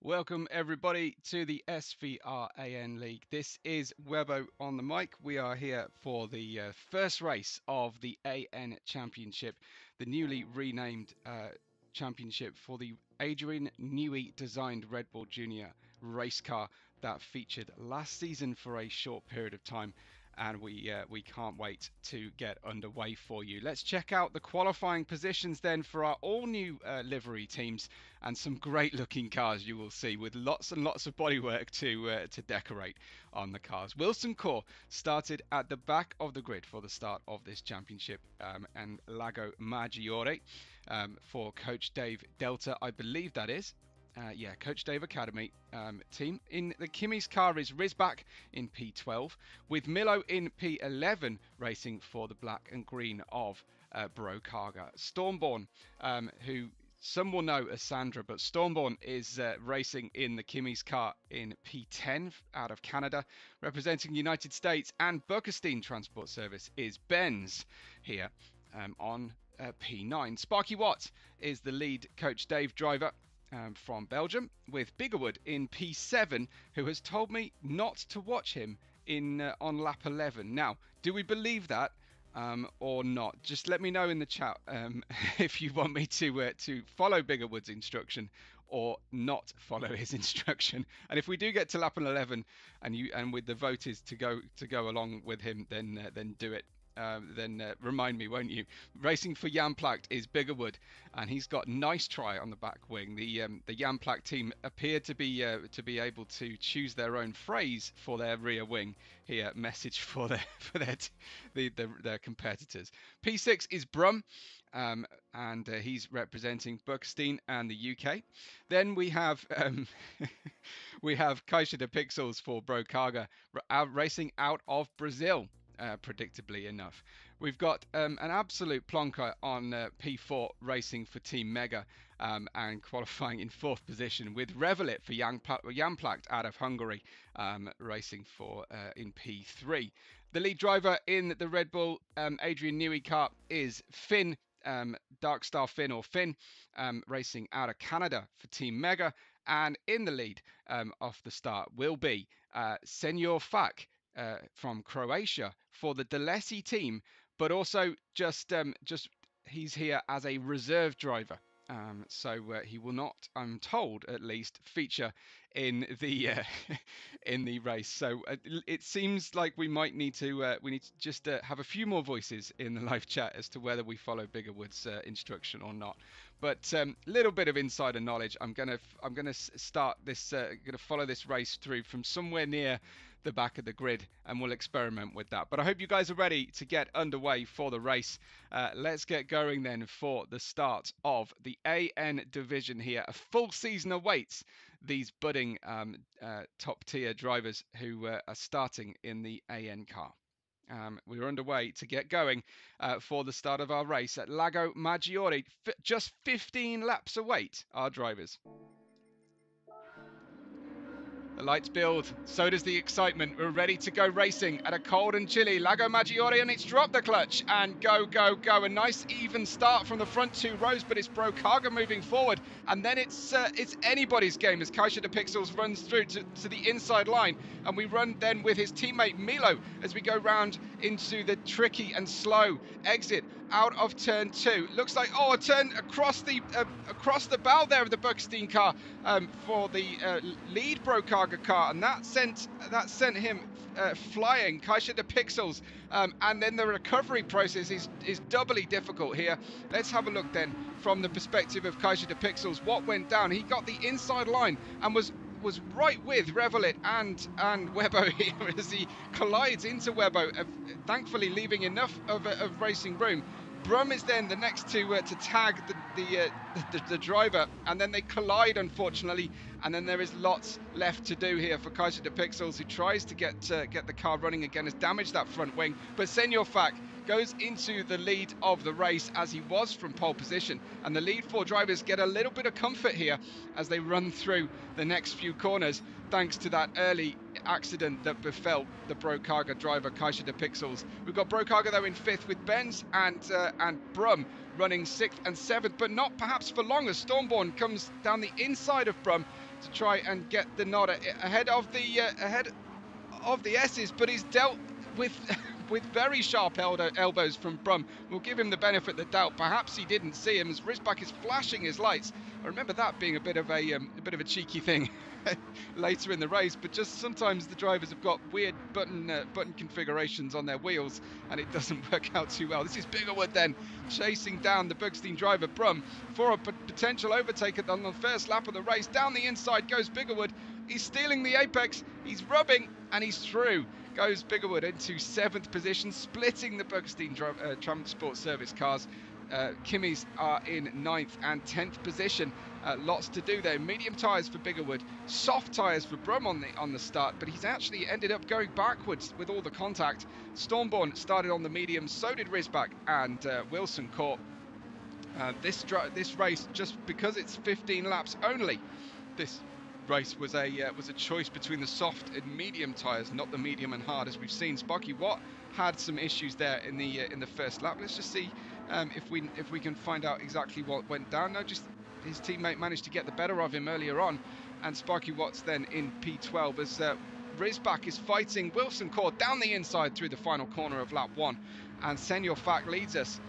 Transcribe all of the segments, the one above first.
Welcome everybody to the SVR AN League. This is Webbo on the mic. We are here for the first race of the AN Championship, the newly renamed championship for the Adrian Newey designed Red Bull Junior race car that featured last season for a short period of time. And we can't wait to get underway for you. Let's check out the qualifying positions then for our all-new livery teams and some great-looking cars you will see with lots and lots of bodywork to decorate on the cars. Wilson Core started at the back of the grid for the start of this championship, and Lago Maggiore for Coach Dave Delta, I believe that is. Coach Dave Academy team. In the Kimi's car is Rizback in P12, with Milo in P11 racing for the black and green of Brokaga. Stormborn, who some will know as Sandra, but Stormborn is racing in the Kimi's car in P10 out of Canada, representing the United States, and Burkestein Transport Service is Benz here on P9. Sparky Watt is the lead Coach Dave driver from Belgium, with Biggerwood in P7, who has told me not to watch him in on lap 11. Now, do we believe that or not? Just let me know in the chat if you want me to follow Biggerwood's instruction or not follow his instruction. And if we do get to lap 11 and with the vote is to go along with him, then do it. Then remind me, won't you? Racing for Jan Placht is Biggerwood, and he's got Nice Try on the back wing. The Jan Placht team appeared to be able to choose their own phrase for their rear wing here. Message for their competitors. P6 is Brum, and he's representing Burkestein and the UK. Then we have Caixa de Pixels for Brokaga, racing out of Brazil. Predictably enough, we've got an absolute plonker on P4 racing for Team Mega and qualifying in 4th position, with Revelit for Jan Placht out of Hungary racing for in P3. The lead driver in the Red Bull Adrian Newey car is Finn, Darkstar Finn or Finn, racing out of Canada for Team Mega, and in the lead off the start will be Senor Fak from Croatia for the Delesi team, but also just he's here as a reserve driver. So he will not, I'm told at least, feature in the in the race. So it seems like we might need to just have a few more voices in the live chat as to whether we follow Biggerwood's instruction or not. But little bit of insider knowledge. I'm gonna start this. Gonna follow this race through from somewhere near the back of the grid, and we'll experiment with that. But I hope you guys are ready to get underway for the race. Let's get going then for the start of the AN division here. A full season awaits these budding top tier drivers who are starting in the AN car. We're underway to get going for the start of our race at Lago Maggiore. Just 15 laps await our drivers. The lights build, so does the excitement. We're ready to go racing at a cold and chilly Lago Maggiore, and it's dropped the clutch and go. A nice even start from the front 2 rows, but it's Brokaga moving forward, and then it's anybody's game as Caixa de Pixels runs through to the inside line, and we run then with his teammate Milo as we go round into the tricky and slow exit out of turn 2. Looks like a turn across the bow there of the Burkestein car for the lead Brokaga car, and that sent him flying. Caixa de Pixels, and then the recovery process is doubly difficult here. Let's have a look then from the perspective of Caixa de Pixels. What went down? He got the inside line and was right with Revelit and Webbo here as he collides into Webbo, thankfully leaving enough of racing room. Brum is then the next to tag the driver, and then they collide, unfortunately, and then there is lots left to do here for Caixa de Pixels, who tries to get the car running again, has damaged that front wing, but Senor Fak goes into the lead of the race as he was from pole position, and the lead 4 drivers get a little bit of comfort here as they run through the next few corners, thanks to that early accident that befell the Brokaga driver Caixa de Pixels. We've got Brokaga though in 5th with Benz and Brum running 6th and 7th, but not perhaps for long as Stormborn comes down the inside of Brum to try and get the nod ahead of the S's, but he's dealt with with very sharp elbows from Brum. We'll give him the benefit of the doubt. Perhaps he didn't see him as Rysbach is flashing his lights. I remember that being a bit of a cheeky thing later in the race, but just sometimes the drivers have got weird button configurations on their wheels, and it doesn't work out too well. This is Biggerwood then chasing down the Bugstein driver Brum for a potential overtake on the first lap of the race. Down the inside goes Biggerwood. He's stealing the apex. He's rubbing, and he's through. Goes Biggerwood into 7th position, splitting the Bugstein Transport Service cars. Kimmies are in 9th and 10th position. Lots to do there. Medium tyres for Biggerwood, soft tyres for Brum on the start, but he's actually ended up going backwards with all the contact. Stormborn started on the medium, so did Rysbach and Wilson caught. This race, just because it's 15 laps only, this race was a choice between the soft and medium tyres, not the medium and hard, as we've seen. Sparky Watt had some issues there in the first lap. Let's just see if we can find out exactly what went down. No, just his teammate managed to get the better of him earlier on, and Sparky Watt's then in P12 as Rysbach is fighting Wilson Court down the inside through the final corner of lap 1, and Senor Fac leads us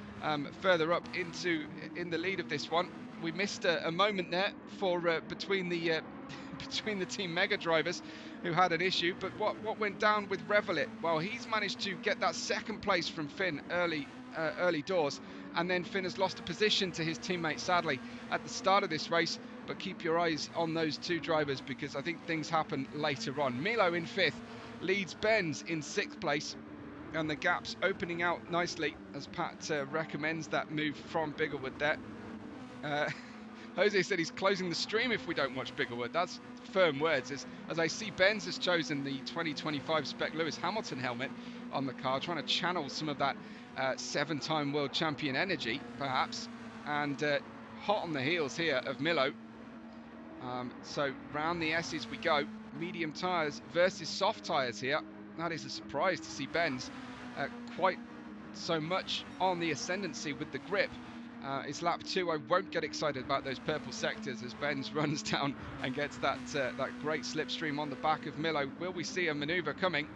further up in the lead of this one. We missed a moment there for between the Team Mega drivers who had an issue, but what went down with Revelit? Well, he's managed to get that second place from Finn early doors, and then Finn has lost a position to his teammate sadly at the start of this race. But keep your eyes on those two drivers, because I think things happen later on. Milo in 5th leads Benz in 6th place, and the gap's opening out nicely as Pat recommends that move from Biggerwood there. Jose said he's closing the stream if we don't watch Biggerwood. That's firm words. As I see, Benz has chosen the 2025 Spec Lewis Hamilton helmet on the car, trying to channel some of that 7-time world champion energy, perhaps. And hot on the heels here of Milo. So round the S's we go. Medium tyres versus soft tyres here. That is a surprise to see Benz quite so much on the ascendancy with the grip. It's lap 2. I won't get excited about those purple sectors as Benz runs down and gets that great slipstream on the back of Milo. Will we see a manoeuvre coming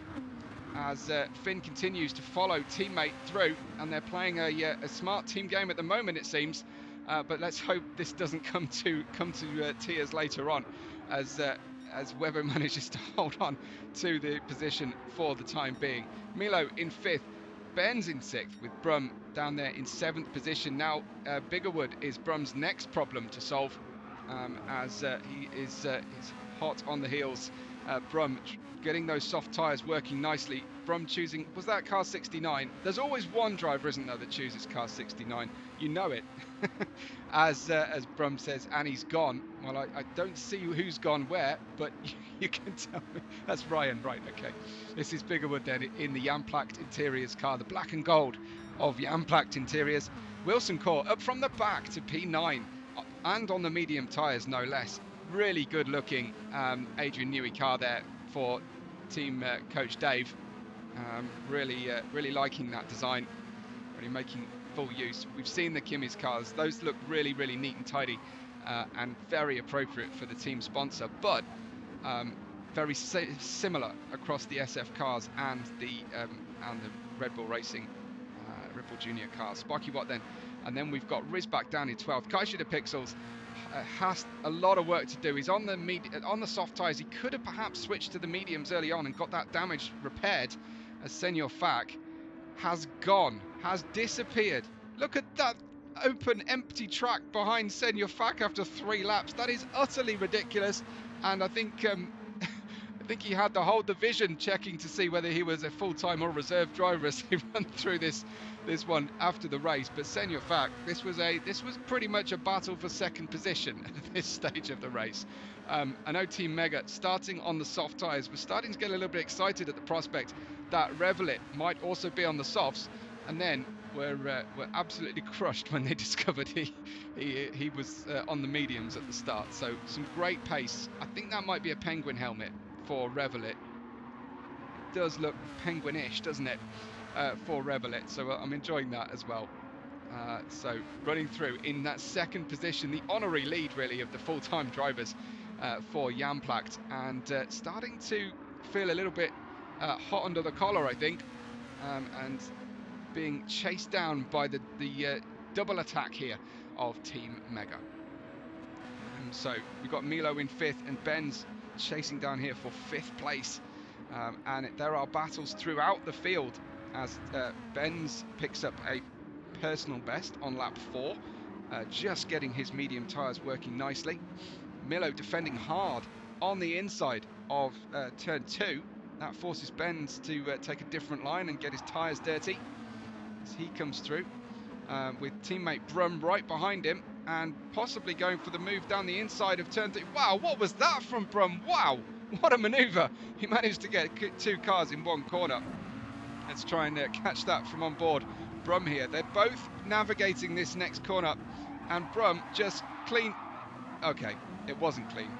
as Finn continues to follow teammate through, and they're playing a smart team game at the moment, it seems. But let's hope this doesn't come to tears later on, as Webbo manages to hold on to the position for the time being. Milo in 5th, Benz in 6th, with Brum down there in 7th position. Now Biggerwood is Brum's next problem to solve, as he is hot on the heels. Brum getting those soft tyres working nicely. Brum choosing, was that car 69? There's always one driver, isn't there, that chooses car 69. You know it. as Brum says, and he's gone. Well, I don't see who's gone where, but you can tell me. That's Ryan, right, okay. This is Biggerwood then in the Yamplacht Interiors car, the black and gold of Yamplacht Interiors. Wilson Court up from the back to P9, and on the medium tyres, no less. Really good looking Adrian Newey car there for team coach Dave. Really liking that design, really making full use. We've seen the Kimmy's cars, those look really neat and tidy, and very appropriate for the team sponsor, but very similar across the SF cars and the Red Bull Racing Red Bull Junior cars. Sparky Watt then, and then we've got Rysbach down in 12th. Kaisha de Pixels has a lot of work to do. He's on the soft tyres. He could have perhaps switched to the mediums early on and got that damage repaired, as Senor Fac has disappeared. Look at that open, empty track behind Senor Fac after 3 laps. That is utterly ridiculous, and I think he had to hold the vision checking to see whether he was a full-time or reserve driver as he ran through this one after the race. But Senor Fac, this was pretty much a battle for second position at this stage of the race. I know Team Mega, starting on the soft tyres, was starting to get a little bit excited at the prospect that Revelit might also be on the softs, and then were absolutely crushed when they discovered he was on the mediums at the start. So some great pace. I think that might be a penguin helmet for Revelit. It does look penguinish, doesn't it, for Revelit? So I'm enjoying that as well. So running through in that second position, the honorary lead really of the full-time drivers. for Jan Placht, and starting to feel a little bit hot under the collar, I think, and being chased down by the double attack here of Team Mega. So we've got Milo in 5th and Benz chasing down here for 5th place. And there are battles throughout the field as Benz picks up a personal best on lap 4, just getting his medium tyres working nicely. Milo defending hard on the inside of turn 2. That forces Benz to take a different line and get his tyres dirty as he comes through, with teammate Brum right behind him and possibly going for the move down the inside of turn 3. Wow, what was that from Brum? Wow, what a manoeuvre. He managed to get 2 cars in one corner. Let's try and catch that from on board Brum here. They're both navigating this next corner, and Brum just clean. Okay, it wasn't clean.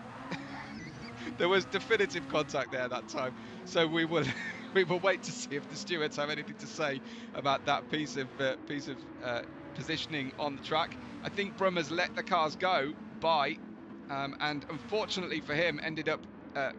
There was definitive contact there that time, so we will wait to see if the stewards have anything to say about that piece of positioning on the track. I think Brum has let the cars go by, and unfortunately for him, ended up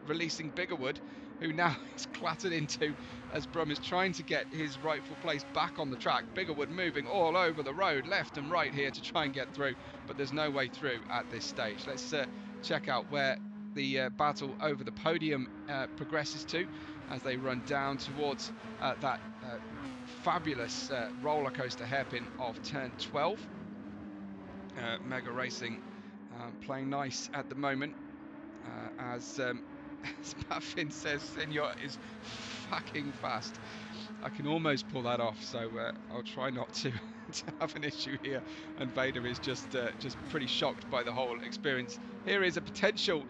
releasing Biggerwood, who now is clattered into as Brum is trying to get his rightful place back on the track. Biggerwood moving all over the road, left and right here to try and get through, but there's no way through at this stage. Let's check out where the battle over the podium progresses to as they run down towards that fabulous roller coaster hairpin of turn 12. Mega Racing playing nice at the moment, as Finn says, Senor is fucking fast. I can almost pull that off, so I'll try not to have an issue here. And Vader is just pretty shocked by the whole experience. Here is a potential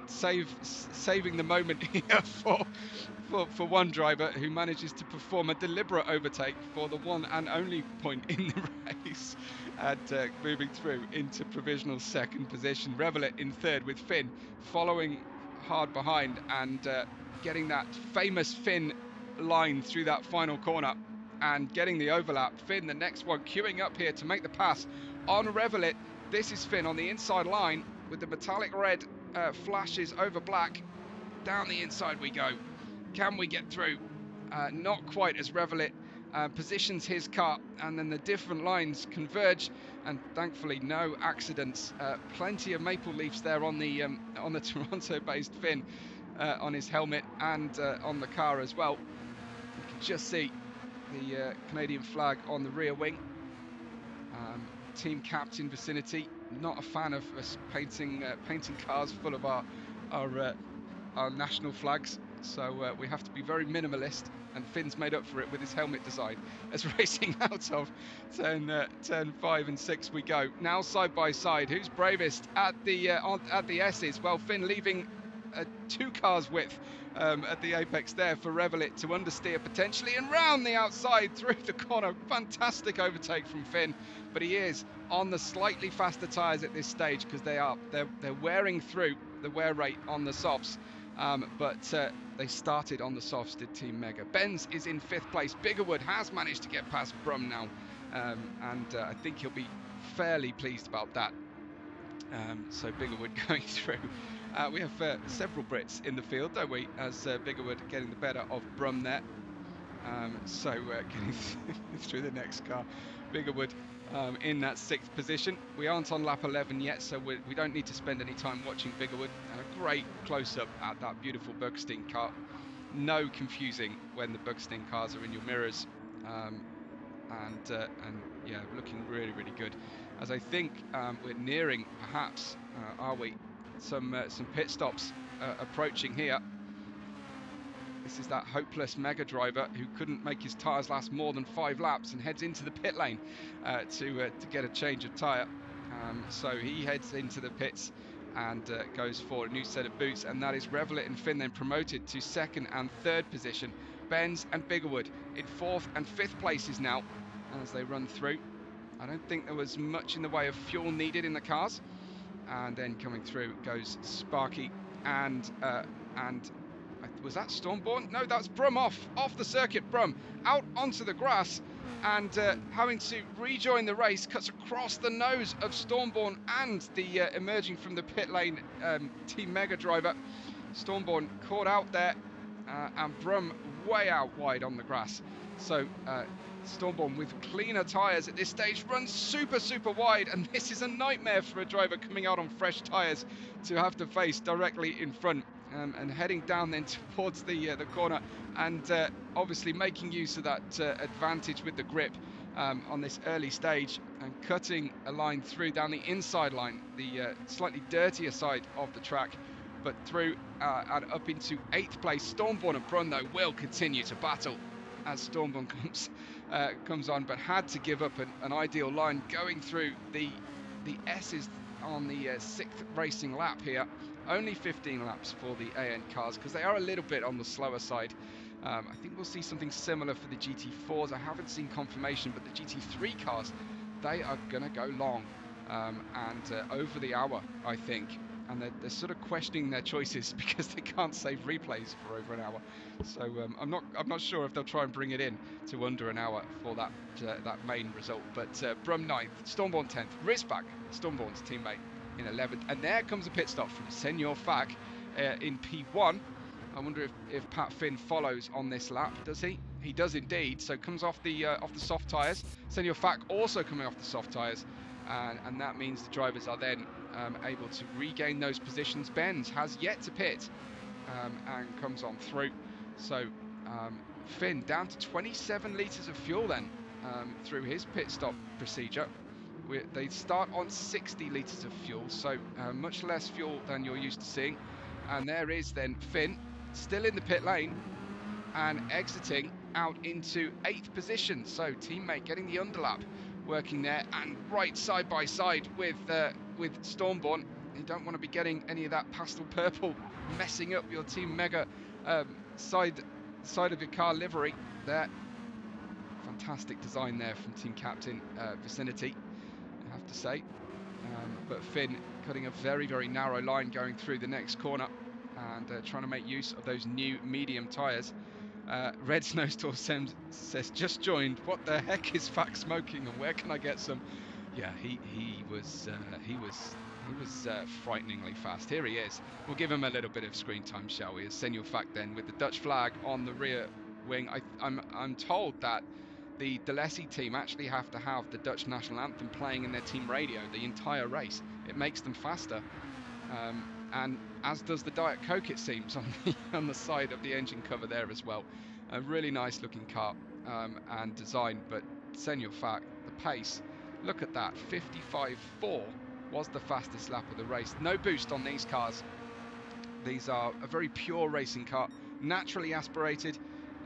saving the moment here for one driver who manages to perform a deliberate overtake for the one and only point in the race, and moving through into provisional 2nd position. Revelet in 3rd with Finn following hard behind, and getting that famous Finn line through that final corner and getting the overlap. Finn, the next one, queuing up here to make the pass on Revelet. This is Finn on the inside line with the metallic red flashes over black. Down the inside we go. Can we get through? Not quite, as Revelet positions his car, and then the different lines converge, and thankfully no accidents. Plenty of maple leaves there on the Toronto-based Finn, on his helmet and on the car as well. You can just see the Canadian flag on the rear wing. Team captain vicinity, not a fan of us painting cars full of our national flags, so we have to be very minimalist, and Finn's made up for it with his helmet design. As racing out of turn 5 and 6 we go. Now side by side, who's bravest at the S's? Well, Finn leaving 2 cars width at the apex there for Revelet to understeer potentially, and round the outside through the corner. Fantastic overtake from Finn, but he is on the slightly faster tyres at this stage because they're wearing through the wear rate on the softs, but they started on the softs, did Team Mega. Benz is in 5th place. Biggerwood has managed to get past Brum now, and I think he'll be fairly pleased about that. So Biggerwood going through. We have several Brits in the field, don't we, as Biggerwood getting the better of Brum there. So getting through the next car. Biggerwood in that 6th position. We aren't on lap 11 yet, so we don't need to spend any time watching Biggerwood. And a great close-up at that beautiful Bugstein car. No confusing when the Bugstein cars are in your mirrors. And yeah, looking really, really good. As I think we're nearing, perhaps, are we, some pit stops approaching here. This is that hopeless Mega driver who couldn't make his tyres last more than 5 laps and heads into the pit lane to get a change of tyre. So he heads into the pits and goes for a new set of boots, and that is Revelet and Finn then promoted to 2nd and 3rd position. Benz and Biggerwood in 4th and 5th places now as they run through. I don't think there was much in the way of fuel needed in the cars. And then coming through goes Sparky and Was that Stormborn? No, that's Brum off the circuit. Brum out onto the grass and having to rejoin the race, cuts across the nose of Stormborn and the emerging from the pit lane Team Mega driver. Stormborn caught out there and Brum way out wide on the grass. So Stormborn with cleaner tyres at this stage runs super wide, and this is a nightmare for a driver coming out on fresh tyres to have to face directly in front. And heading down then towards the corner, and obviously making use of that advantage with the grip on this early stage, and cutting a line through down the inside line, the slightly dirtier side of the track, but through and up into 8th place. Stormborn and Brun though will continue to battle as Stormborn comes on, but had to give up an ideal line going through the S's on the 6th racing lap here. Only 15 laps for the AN cars because they are a little bit on the slower side. I think we'll see something similar for the GT4s. I haven't seen confirmation, but the GT3 cars, they are going to go long and over the hour, I think. And they're sort of questioning their choices because they can't save replays for over an hour. So I'm not sure if they'll try and bring it in to under an hour for that main result. But Brum 9th, Stormborn 10th, Rizback, Stormborn's teammate, in 11th, and there comes a pit stop from Senor Fag in P1. I wonder if Pat Finn follows on this lap. Does he? He does indeed. So comes off the soft tyres. Senor Fag also coming off the soft tyres, and that means the drivers are then able to regain those positions. Benz has yet to pit and comes on through. So Finn down to 27 litres of fuel then through his pit stop procedure. They start on 60 litres of fuel, so much less fuel than you're used to seeing. And there is then Finn, still in the pit lane and exiting out into 8th position. So teammate getting the underlap, working there, and right side by side with Stormborn. You don't want to be getting any of that pastel purple messing up your Team Mega side of your car livery there. Fantastic design there from team captain Vicinity, I have to say. But Finn cutting a very narrow line going through the next corner and trying to make use of those new medium tyres. Red Snowstorm says, just joined, what the heck is Fact smoking and where can I get some? Yeah, he was frighteningly fast. Here he is. We'll give him a little bit of screen time, shall we? As Senor Fact then with the Dutch flag on the rear wing. I'm told that the Delessi team actually have to have the Dutch national anthem playing in their team radio the entire race. It makes them faster, and as does the Diet Coke, it seems, on the side of the engine cover there as well. A really nice looking car and design, but Senor Fact, the pace, look at that, 55.4 was the fastest lap of the race. No boost on these cars. These are a very pure racing car, naturally aspirated,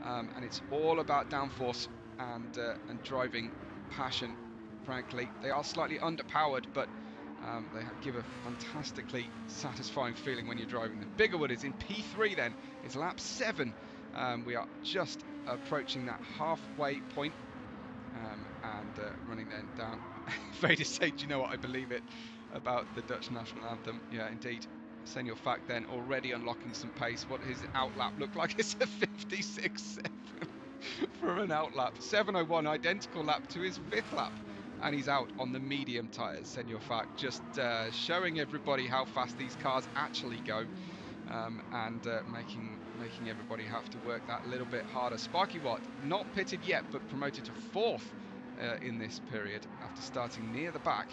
and it's all about downforce and driving passion. Frankly, they are slightly underpowered, but they give a fantastically satisfying feeling when you're driving them. Biggerwood is in P3 then. It's lap 7. We are just approaching that halfway point and running then down. Vader say, do you know what, I believe it about the Dutch national anthem. Yeah, indeed. Senor Fact then already unlocking some pace. What his outlap look like? It's a 56.7 for an outlap. 7:01, identical lap to his 5th lap. And he's out on the medium tyres. Senor Fact just showing everybody how fast these cars actually go, and making everybody have to work that little bit harder. Sparky Watt, not pitted yet, but promoted to 4th in this period after starting near the back.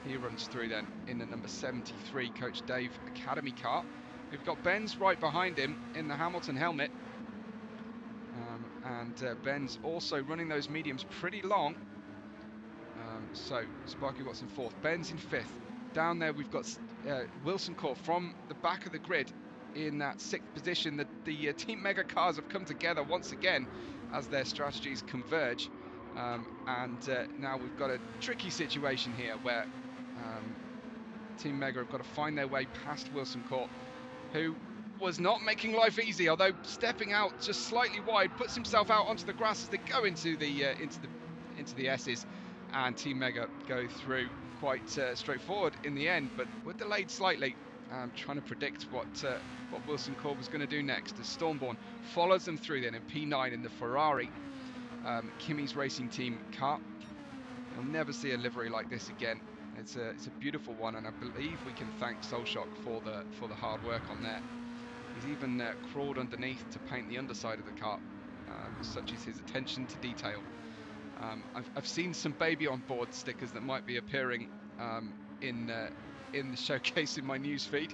He runs through then in the number 73 Coach Dave Academy car. We've got Benz right behind him in the Hamilton helmet. And Ben's also running those mediums pretty long. So Sparky Watts in 4th, Ben's in 5th. Down there we've got Wilson Court from the back of the grid in that 6th position. The Team Mega cars have come together once again as their strategies converge. And now we've got a tricky situation here where Team Mega have got to find their way past Wilson Court, who was not making life easy, although stepping out just slightly wide, puts himself out onto the grass as they go into the S's, and Team Mega go through quite straightforward in the end, but we're delayed slightly trying to predict what Wilson Corb was going to do next, as Stormborn follows them through then in P9 in the Ferrari, Kimi's racing team car. You'll never see a livery like this again. It's a beautiful one, and I believe we can thank Solshock for the hard work on there. He's even crawled underneath to paint the underside of the car, such is his attention to detail. I've seen some baby on board stickers that might be appearing in the showcase in my news feed,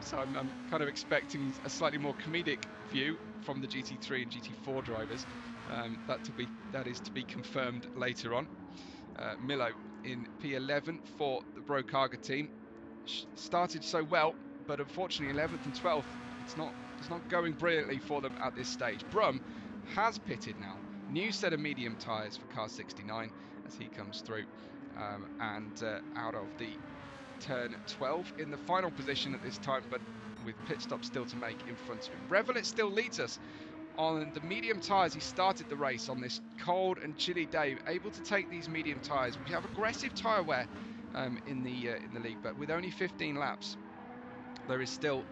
so I'm kind of expecting a slightly more comedic view from the GT3 and GT4 drivers. That is to be confirmed later on. Milo in P11 for the Brokaga team. Started so well, but unfortunately 11th and 12th, it's not going brilliantly for them at this stage. Brum has pitted now. New set of medium tyres for car 69 as he comes through, and out of the turn 12 in the final position at this time, but with pit stops still to make in front of him. Revelet still leads us on the medium tyres. He started the race on this cold and chilly day, able to take these medium tyres. We have aggressive tyre wear in the league, but with only 15 laps, there is still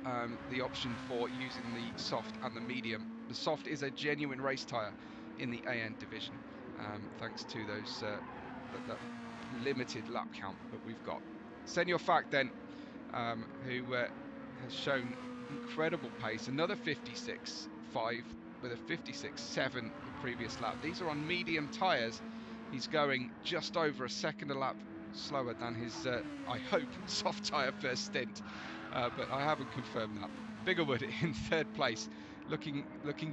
the option for using the soft and the medium. The soft is a genuine race tyre in the AN division, thanks to those that limited lap count that we've got. Senior Fact then, who has shown incredible pace, another 56.5 with a 56.7 the previous lap. These are on medium tyres. He's going just over a second a lap slower than his, I hope, soft tyre first stint, but I haven't confirmed that. Biggerwood in third place, looking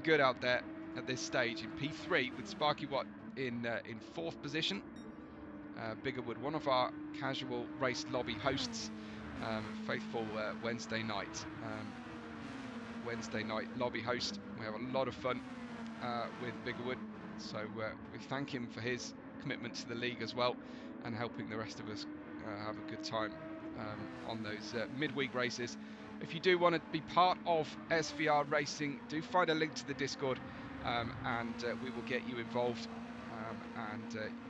good out there at this stage in P3, with Sparky Watt in fourth position. Biggerwood, one of our casual race lobby hosts, faithful Wednesday night lobby host. We have a lot of fun with Biggerwood, so we thank him for his commitment to the league as well, and helping the rest of us have a good time on those midweek races. If you do want to be part of SVR racing, do find a link to the Discord, and we will get you involved.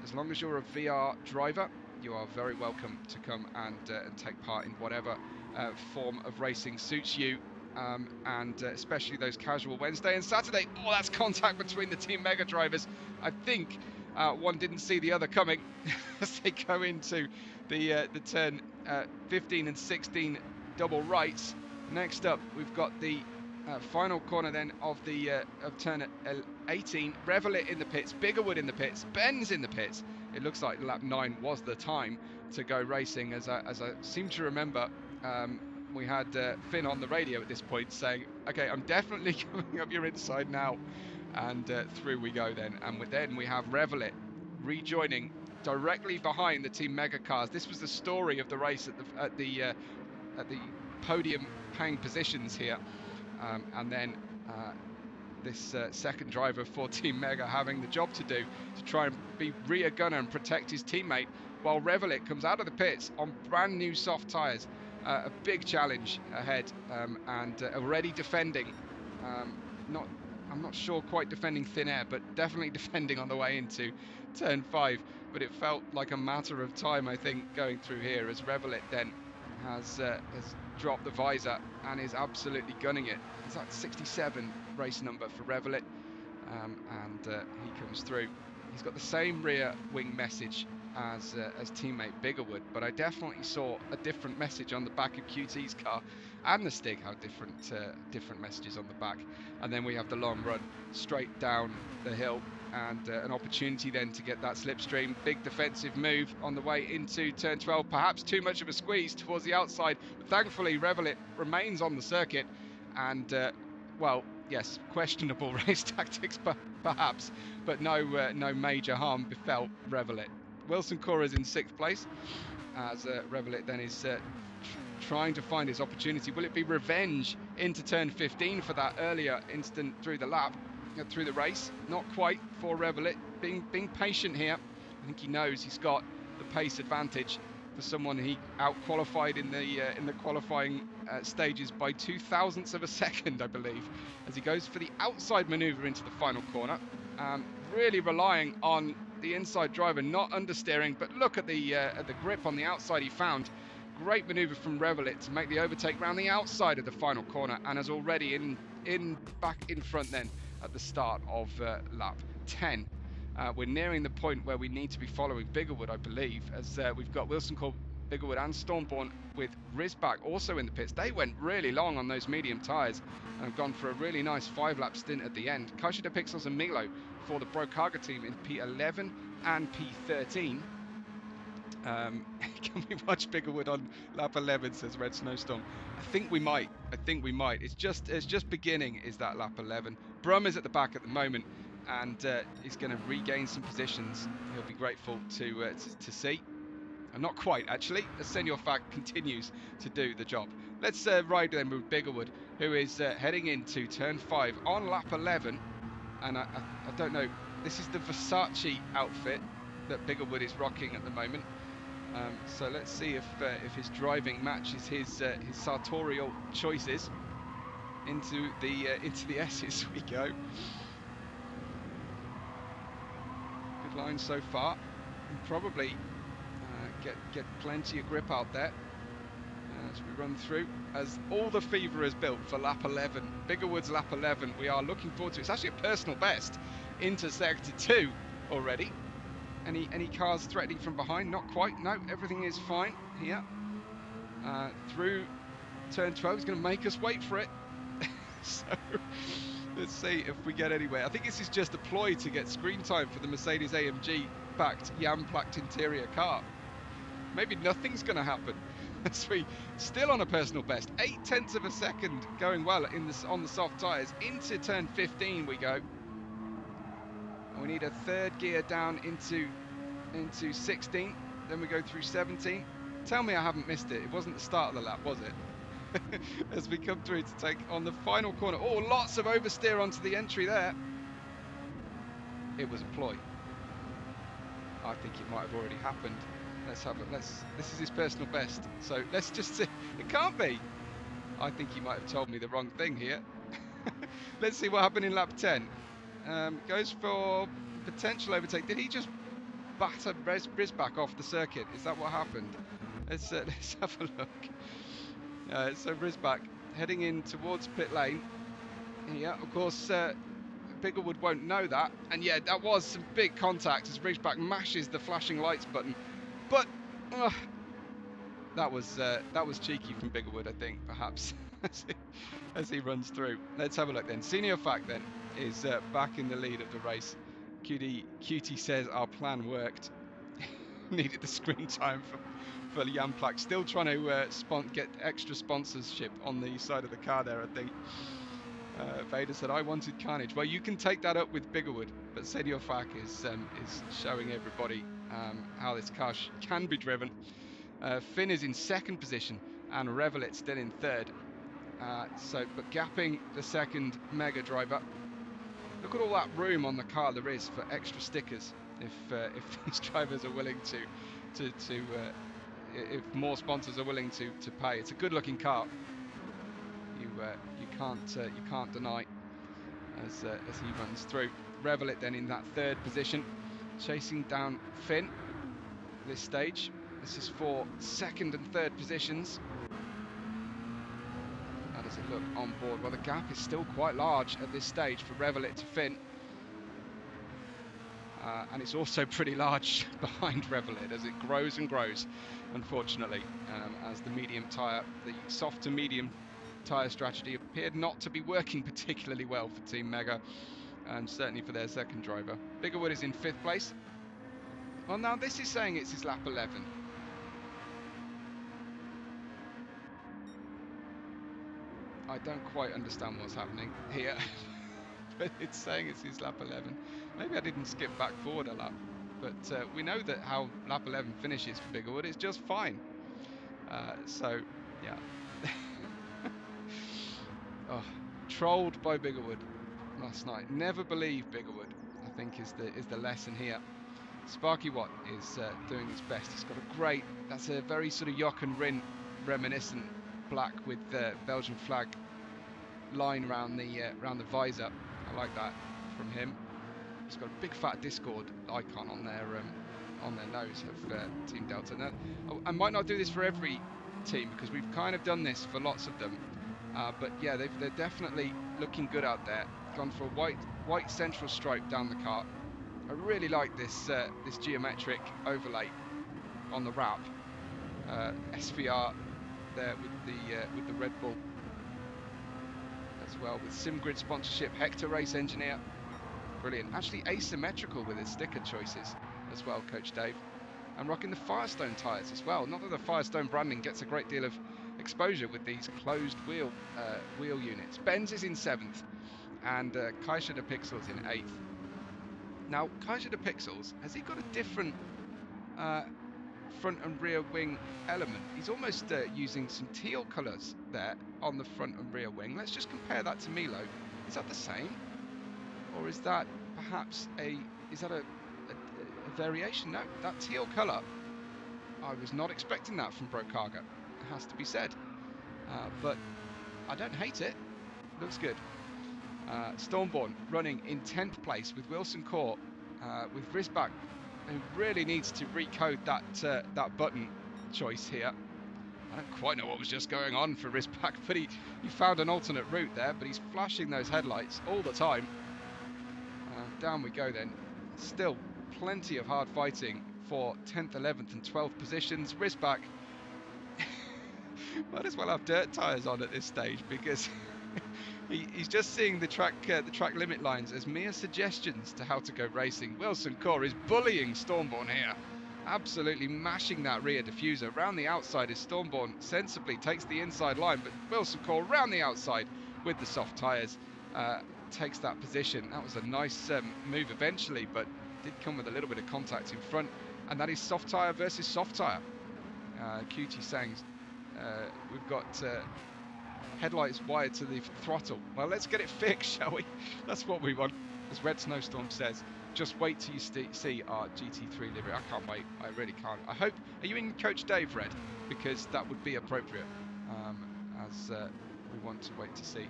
As long as you're a VR driver, you are very welcome to come and take part in whatever form of racing suits you, and especially those casual Wednesday and Saturday. Oh, that's contact between the Team Mega drivers. I think one didn't see the other coming as they go into the turn 15 and 16 double rights. Next up, we've got the final corner then of turn 18. Revelet in the pits, Biggerwood in the pits, Ben's in the pits. It looks like lap 9 was the time to go racing, as I seem to remember. We had Finn on the radio at this point saying, okay, I'm definitely coming up your inside now, and through we go then. And then we have Revelet rejoining directly behind the Team Mega cars. This was the story of the race at the podium paying positions here, and then this second driver for Team Mega having the job to do to try and be rear gunner and protect his teammate, while Revelet comes out of the pits on brand new soft tyres. A big challenge ahead, and already defending, I'm not sure quite defending thin air, but definitely defending on the way into turn 5. But it felt like a matter of time, I think, going through here, as Revelet then has dropped the visor and is absolutely gunning it. It's that 67 race number for Revelet, and he comes through. He's got the same rear wing message as teammate Biggerwood, but I definitely saw a different message on the back of QT's car, and the Stig have different messages on the back. And then we have the long run straight down the hill, and an opportunity then to get that slipstream. Big defensive move on the way into turn 12, perhaps too much of a squeeze towards the outside, but thankfully Revelet remains on the circuit, and well, yes, questionable race tactics perhaps, but no major harm befell Revelet. Wilson Cora's in 6th place, as Revelet then is trying to find his opportunity. Will it be revenge into turn 15 for that earlier instant through the lap, through the race? Not quite for Revelet. Being patient here. I think he knows he's got the pace advantage for someone he out-qualified in the qualifying stages by 0.02 of a second, I believe, as he goes for the outside manoeuvre into the final corner. Really relying on the inside driver, not understeering, but look at the grip on the outside he found. great manoeuvre from Revelit to make the overtake round the outside of the final corner, and is already back in front then at the start of lap 10. We're nearing the point where we need to be following Biggerwood, I believe, as we've got Wilson Court, Biggerwood and Stormborn with Risbach also in the pits. They went really long on those medium tyres and have gone for a really nice 5-lap stint at the end. Kaishida Pixels and Milo for the Brokaga team in P11 and P13. Can we watch Biggerwood on lap 11, says Red Snowstorm. I think we might. It's just beginning, is that lap 11. Brum is at the back at the moment, and he's going to regain some positions. He'll be grateful to see. And not quite, actually, as Senior Fact continues to do the job. Let's ride then with Biggerwood, who is heading into turn 5 on lap 11. And I don't know, this is the Versace outfit that Biggerwood is rocking at the moment. So let's see if his driving matches his sartorial choices. Into the S's we go. Good line so far. And probably get plenty of grip out there as we run through, as all the fever is built for lap 11. Biggerwood's lap 11 we are looking forward to. It's actually a personal best into sector 2 already. Any cars threatening from behind? Not quite. No, everything is fine here. Through turn 12, he's going to make us wait for it. So let's see if we get anywhere. I think this is just a ploy to get screen time for the Mercedes AMG backed Jan-placked interior car. Maybe nothing's going to happen. As we still on a personal best, 0.8 of a second, going well on the soft tyres. Into turn 15 we go. We need a third gear down into 16. Then we go through 17. Tell me I haven't missed it. It wasn't the start of the lap, was it? As we come through to take on the final corner. Oh, lots of oversteer onto the entry there. It was a ploy. I think it might have already happened. Let's have it. This is his personal best. So let's just see. It can't be. I think he might have told me the wrong thing here. Let's see what happened in lap 10. Goes for potential overtake. Did he just batter Risbach off the circuit? Is that what happened? Let's have a look. So Risbach heading in towards pit lane. Yeah, of course, Biggerwood won't know that. And yeah, that was some big contact as Risbach mashes the flashing lights button. But that was cheeky from Biggerwood, I think, perhaps, as he runs through. Let's have a look then. Senior Fact then is back in the lead of the race. Cutie says our plan worked. Needed the screen time for Jan Plack. Still trying to get extra sponsorship on the side of the car there, I think. Vader said, I wanted carnage. Well, you can take that up with Biggerwood, but Senior Fact is showing everybody how this car can be driven. Finn is in second position and Revelit still in third. But gapping the second Mega driver. Look at all that room on the car there is for extra stickers. If these drivers are willing if more sponsors are willing to pay, it's a good-looking car. You can't deny as he runs through. Revelit then in that third position, chasing down Finn. At this stage, this is for second and third positions. How does it look on board? Well, the gap is still quite large at this stage for Revelit to Finn. And it's also pretty large behind Revelit as it grows and grows, unfortunately, as the soft to medium tyre strategy appeared not to be working particularly well for Team Mega, and certainly for their second driver. Biggerwood is in 5th place. Well, now this is saying it's his lap 11. I don't quite understand what's happening here. But it's saying it's his lap 11. Maybe I didn't skip back forward a lap, but we know that how lap 11 finishes for Biggerwood is just fine. So yeah. Oh, trolled by Biggerwood last night. Never believe Biggerwood, I think, is the lesson here. Sparky Watt is doing his best. He's got a great, that's a very sort of Jock and Rin reminiscent black with the Belgian flag line around the visor. I like that from him. He's got a big fat Discord icon on their nose of Team Delta. Now, I might not do this for every team, because we've kind of done this for lots of them. But yeah, they're definitely looking good out there. Gone for a white central stripe down the car. I really like this this geometric overlay on the wrap. SVR there with the Red Bull as well, with SimGrid sponsorship. Hector Race Engineer, brilliant. Actually asymmetrical with his sticker choices as well, Coach Dave. And rocking the Firestone tyres as well. Not that the Firestone branding gets a great deal of exposure with these closed wheel units. Benz is in 7th, and Kaiser de Pixels in 8th. Now, Kaiser de Pixels, has he got a different front and rear wing element? He's almost using some teal colours there on the front and rear wing. Let's just compare that to Milo. Is that the same, or is that perhaps a variation? No, that teal colour, I was not expecting that from Brokaga, it has to be said, but I don't hate it. Looks good. Stormborn running in 10th place with Wilson Court, with Risbach, who really needs to recode that button choice here. I don't quite know what was just going on for Risbach, but he found an alternate route there, but he's flashing those headlights all the time. Down we go then. Still plenty of hard fighting for 10th, 11th and 12th positions. Risbach might as well have dirt tyres on at this stage, because he's just seeing the track limit lines as mere suggestions to how to go racing. Wilson Core is bullying Stormborn here, absolutely mashing that rear diffuser. Round the outside as Stormborn sensibly takes the inside line, but Wilson Core round the outside with the soft tyres takes that position. That was a nice move eventually, but did come with a little bit of contact in front, and that is soft tyre versus soft tyre. QT saying we've got headlights wired to the throttle. Well, let's get it fixed, shall we? That's what we want. As Red Snowstorm says, just wait till you see our GT3 livery. I can't wait. I really can't. I hope. Are you in Coach Dave, Red? Because that would be appropriate, as we want to wait to see.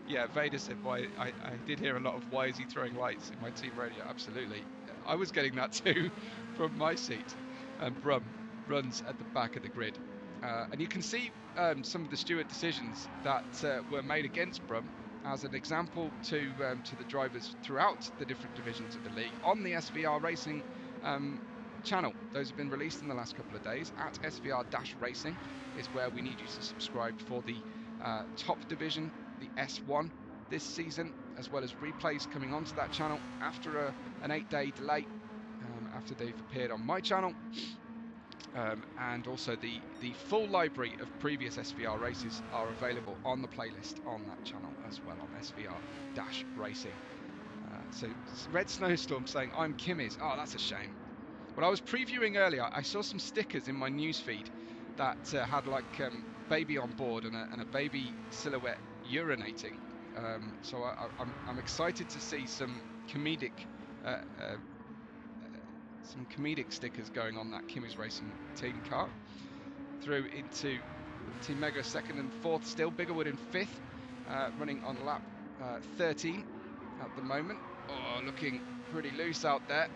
Yeah, Vader said, why I did hear a lot of why is he throwing lights in my team radio. Absolutely. I was getting that too from my seat. And Brum runs at the back of the grid. And you can see some of the steward decisions that were made against Brum as an example to the drivers throughout the different divisions of the league on the SVR Racing channel. Those have been released in the last couple of days. At SVR-Racing is where we need you to subscribe for the top division, the S1 this season, as well as replays coming onto that channel after an 8-day delay after they've appeared on my channel. And also the full library of previous SVR races are available on the playlist on that channel as well, on SVR-Racing. So Red Snowstorm saying, I'm Kimmy's. Oh, that's a shame. When I was previewing earlier, I saw some stickers in my newsfeed that had like baby on board and a baby silhouette urinating. So I'm excited to see some comedic stickers going on that Kimmy's Racing team car. Through into Team Mega 2nd and 4th still. Biggerwood in 5th, running on lap 13 at the moment. Oh, looking pretty loose out there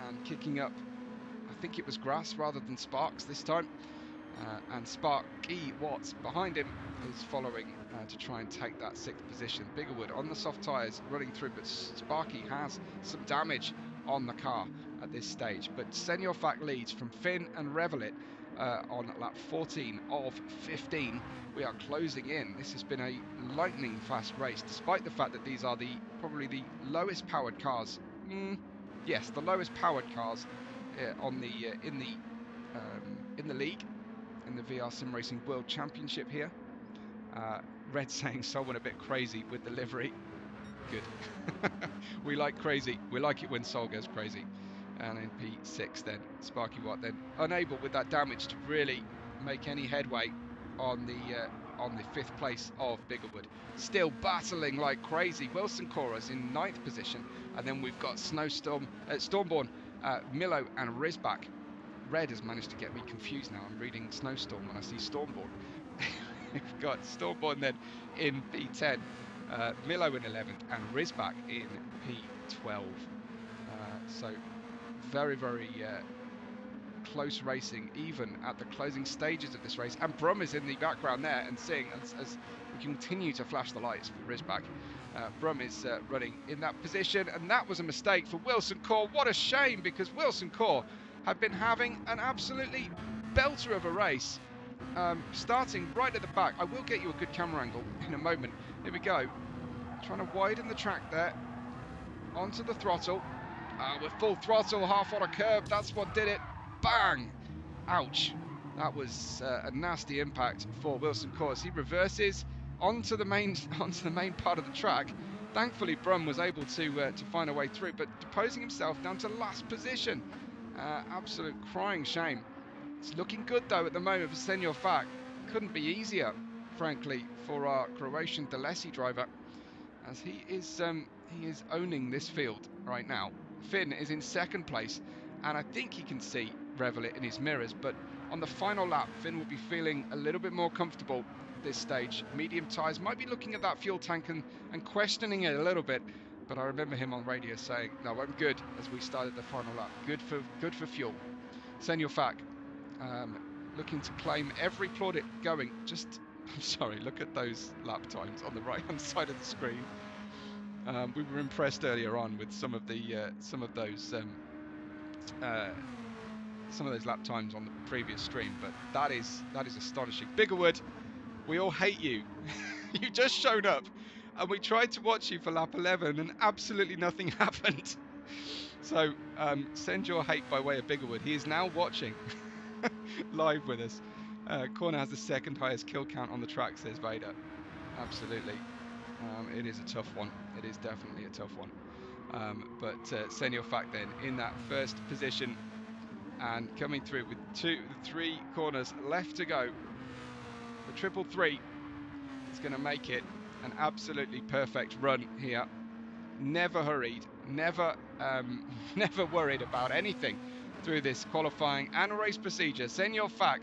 and kicking up, I think it was grass rather than sparks this time. And Sparky Watts behind him is following to try and take that 6th position. Biggerwood on the soft tyres running through, but Sparky has some damage on the car at this stage. But Senior Fact leads from Finn and Revelit on lap 14 of 15. We are closing in. This has been a lightning fast race, despite the fact that these are probably the lowest powered cars. Yes, the lowest powered cars on the in the league, in the VR Sim Racing World Championship here. Red saying someone a bit crazy with the livery. Good. We like crazy. We like it when Sol goes crazy. And in P6 then, Sparky Watt then unable with that damage to really make any headway on the 5th place of Biggerwood. Still battling like crazy. Wilson Cora's in 9th position, and then we've got Stormborn, Milo and Risbach. Red has managed to get me confused now. I'm reading Snowstorm when I see Stormborn. We've got Stormborn then in P10, Milo in 11th, and Risbach in P12. So very, very close racing, even at the closing stages of this race. And Brum is in the background there and seeing as we continue to flash the lights for Rizback. Brum is running in that position, and that was a mistake for Wilson Core. What a shame, because Wilson Core had been having an absolutely belter of a race, starting right at the back. I will get you a good camera angle in a moment. Here we go, trying to widen the track there, onto the throttle. With full throttle, half on a curve, that's what did it. Bang! Ouch. That was a nasty impact for Wilson Core. He reverses onto the main part of the track. Thankfully, Brum was able to find a way through, but deposing himself down to last position. Absolute crying shame. It's looking good though at the moment for Senor Fak. Couldn't be easier, frankly, for our Croatian Delesi driver, as he is owning this field right now. Finn is in second place, and I think he can see Revelit in his mirrors, but on the final lap, Finn will be feeling a little bit more comfortable at this stage. Medium tyres, might be looking at that fuel tank and questioning it a little bit, but I remember him on radio saying, no, I'm good, as we started the final lap. Good for fuel. Senor Fak, looking to claim every plaudit going. I'm sorry, look at those lap times on the right-hand side of the screen. We were impressed earlier on with some of those lap times on the previous stream, but that is astonishing. Biggerwood, we all hate you. You just showed up, and we tried to watch you for lap 11, and absolutely nothing happened. So send your hate by way of Biggerwood. He is now watching live with us. Corner has the second highest kill count on the track, says Vader. Absolutely. It is a tough one. It is definitely a tough one. But Senor Fak then in that first position and coming through with 3 corners left to go. The 333 is going to make it an absolutely perfect run here. Never hurried, never worried about anything through this qualifying and race procedure. Senor Fak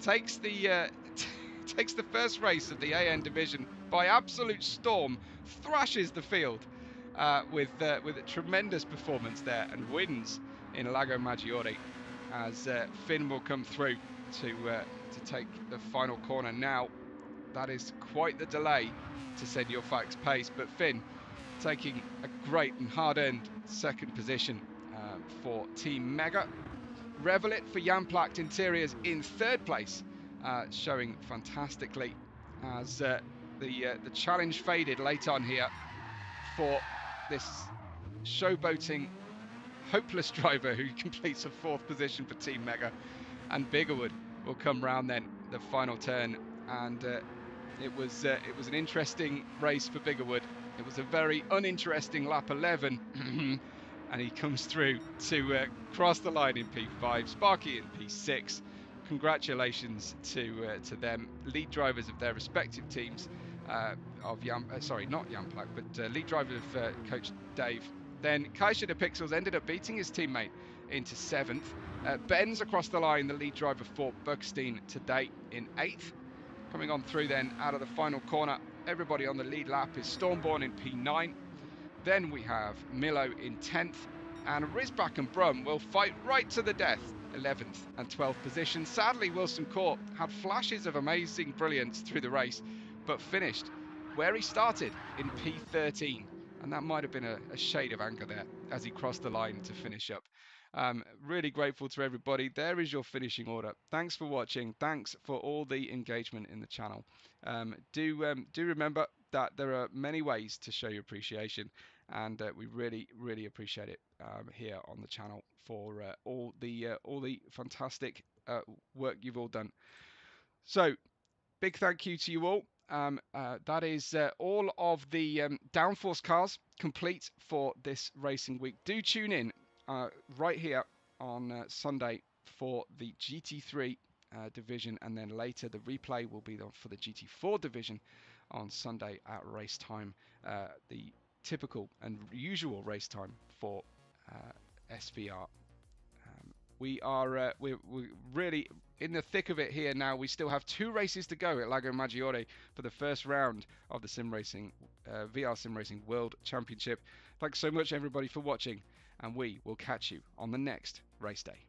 takes the first race of the AN division by absolute storm, thrashes the field with a tremendous performance there, and wins in Lago Maggiore, as Finn will come through to take the final corner now. That is quite the delay to Senor Fak's pace, but Finn taking a great and hard-earned second position for Team Mega. Revelit for Jan Placht Interiors in third place, showing fantastically as the challenge faded late on here for this showboating, hopeless driver who completes a 4th position for Team Mega. And Biggerwood will come round then the final turn, and it was an interesting race for Biggerwood. It was a very uninteresting lap 11, and he comes through to cross the line in P5. Sparky in P6. Congratulations to them, lead drivers of their respective teams. Of not Jan Placht, but lead driver of Coach Dave. Then Kaiser de Pixels ended up beating his teammate into 7th. Ben's across the line, the lead driver for Buckstein today in 8th. Coming on through then out of the final corner, everybody on the lead lap is Stormborn in P9. Then we have Milo in 10th, and Rizback and Brum will fight right to the death, 11th and 12th position. Sadly, Wilson Court had flashes of amazing brilliance through the race, but finished where he started in P13, and that might have been a shade of anger there as he crossed the line to finish up. Really grateful to everybody. There is your finishing order. Thanks for watching. Thanks for all the engagement in the channel. Do remember that there are many ways to show your appreciation, and we really appreciate it here on the channel for all the fantastic work you've all done. So big thank you to you all. That is all of the downforce cars complete for this racing week. Do tune in right here on Sunday for the GT3 division, and then later the replay will be for the GT4 division on Sunday at race time, the typical and usual race time for SVR. We're really in the thick of it here now. We still have 2 races to go at Lago Maggiore for the first round of the Simracing VR Simracing World Championship. Thanks so much everybody for watching, and we will catch you on the next race day.